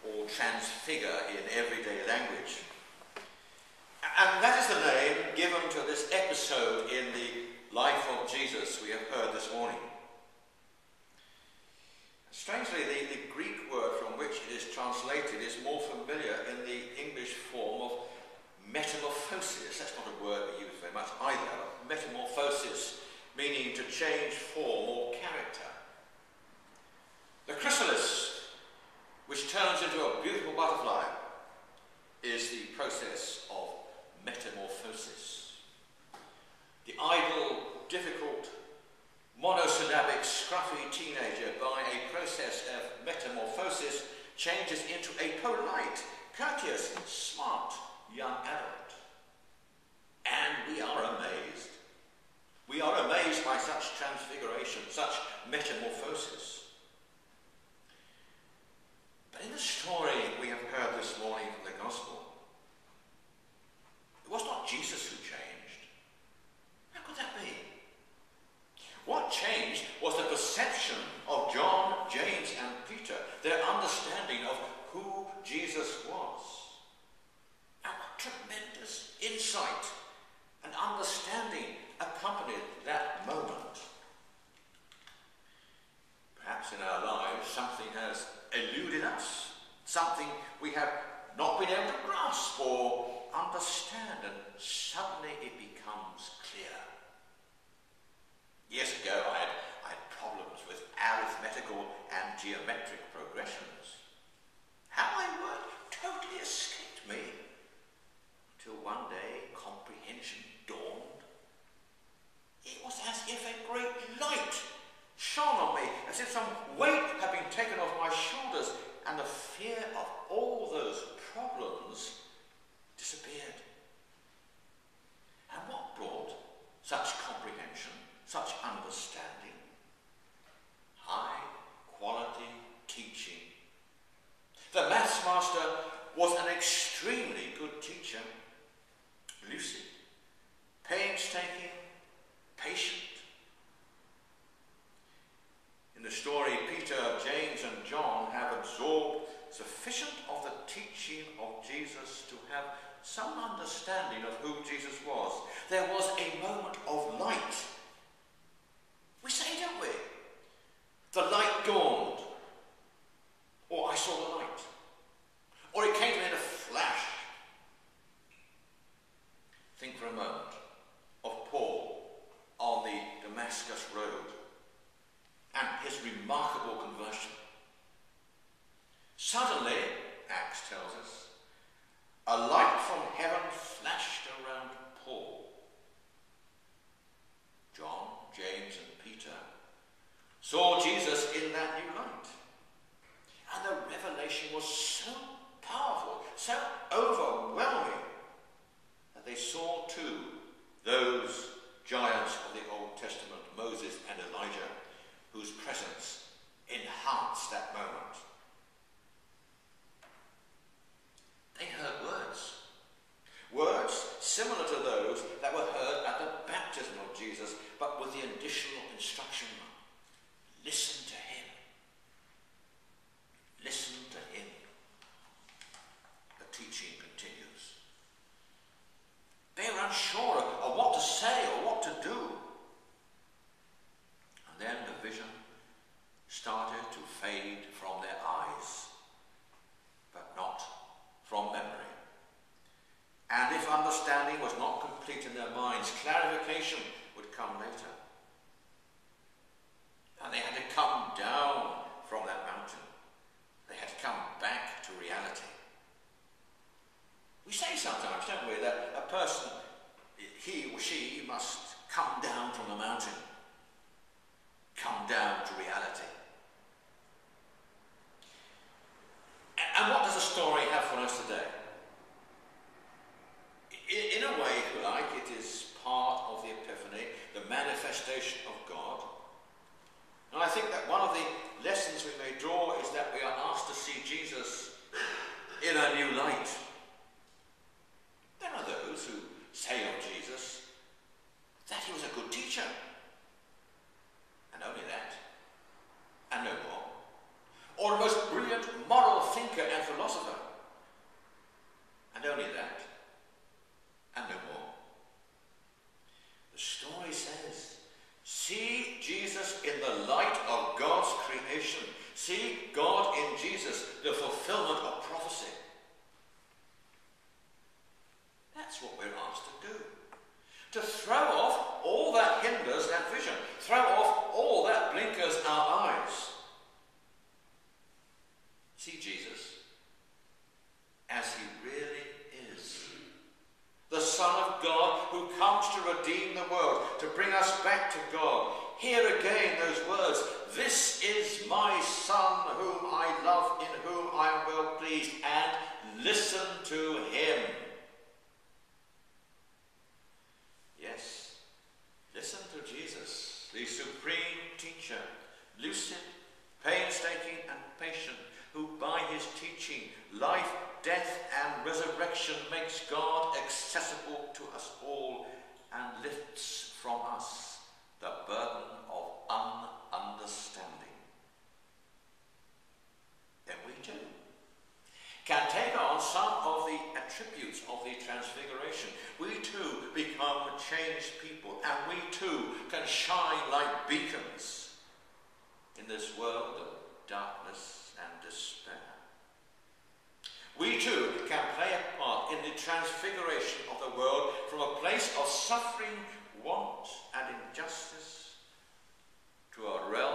or transfigure in everyday language. And that is the name given to this episode in the life of Jesus we have heard this morning. Strangely, the Greek word from which it is translated is more familiar in the English form of metamorphosis. That's not a word we use very much either. Metamorphosis, meaning to change form or character. The chrysalis, which turns into a beautiful butterfly, is the process of metamorphosis. The idle, difficult, monosyllabic, scruffy teenager, by a process of metamorphosis, changes into a polite, courteous, smart young adult. And we are amazed. We are amazed by such transfiguration, such metamorphosis. But in the story we have heard this morning from the Gospel, it was not Jesus who changed. How could that be? What changed was the perception of John, James, and Peter, their understanding of who Jesus was. And what tremendous insight and understanding accompanied that moment. Perhaps in our lives something has eluded us, something we have not been able to grasp or understand, and suddenly it becomes clear. Years ago I had problems with arithmetical and geometric progressions. How they worked totally escaped me, until one day comprehension dawned. It was as if a great light shone on me, as if some weight had been taken off my shoulders, and the fear of all those problems disappeared. And what brought such comprehension, such understanding? High quality teaching. The maths master was an extremely good teacher, lucid, painstaking, patient. In the story, Peter, James, and John have absorbed sufficient of the teaching of Jesus to have some understanding of who Jesus was. There was a moment of light. We say, don't we? The light dawned. Or I saw the light. Or it came to me in a flash. Think for a moment of Paul on the Damascus Road and his remarkable conversion. Suddenly, Acts tells us, a light from heaven flashed around Paul. John, James, and Peter saw Jesus in that new light. And the revelation was so powerful, so overwhelming, that they saw too those giants of the Old Testament, Moses and Elijah, whose presence enhanced that moment. They heard words similar to those that were heard at the baptism of Jesus, but with the additional instruction, listen to him. Listen to him. The teaching continues. They were unsure of what to say or what to do. And then the vision started to fade from their eyes, but not from memory. And if understanding was not complete in their minds, clarification would come later. And they had to come down from that mountain. They had to come back to reality. We say sometimes, don't we, that a person, he or she, must come down from the mountain. Come down to reality. And what does the story have for us today? In a way, if you like, it is part of the Epiphany, the manifestation of God. And I think that one of the lessons we may draw is that we are asked to see Jesus in a new light. There are those who say of Jesus that he was a good teacher, and only that, and no more. Or a most brilliant moral thinker and philosopher. Son of God who comes to redeem the world, to bring us back to God. Hear again those words, "This is my Son whom I love, in whom I am well pleased," and listen to him. Yes, listen to Jesus, the supreme teacher, lucid, painstaking and patient, who by his teaching, life, death and resurrection makes God accessible to us all and lifts from us the burden of ununderstanding. Then we too can take on some of the attributes of the transfiguration. We too become changed people, and we too can shine like beacons in this world of darkness and despair. We too can play a part in the transfiguration of the world from a place of suffering, want and injustice to a realm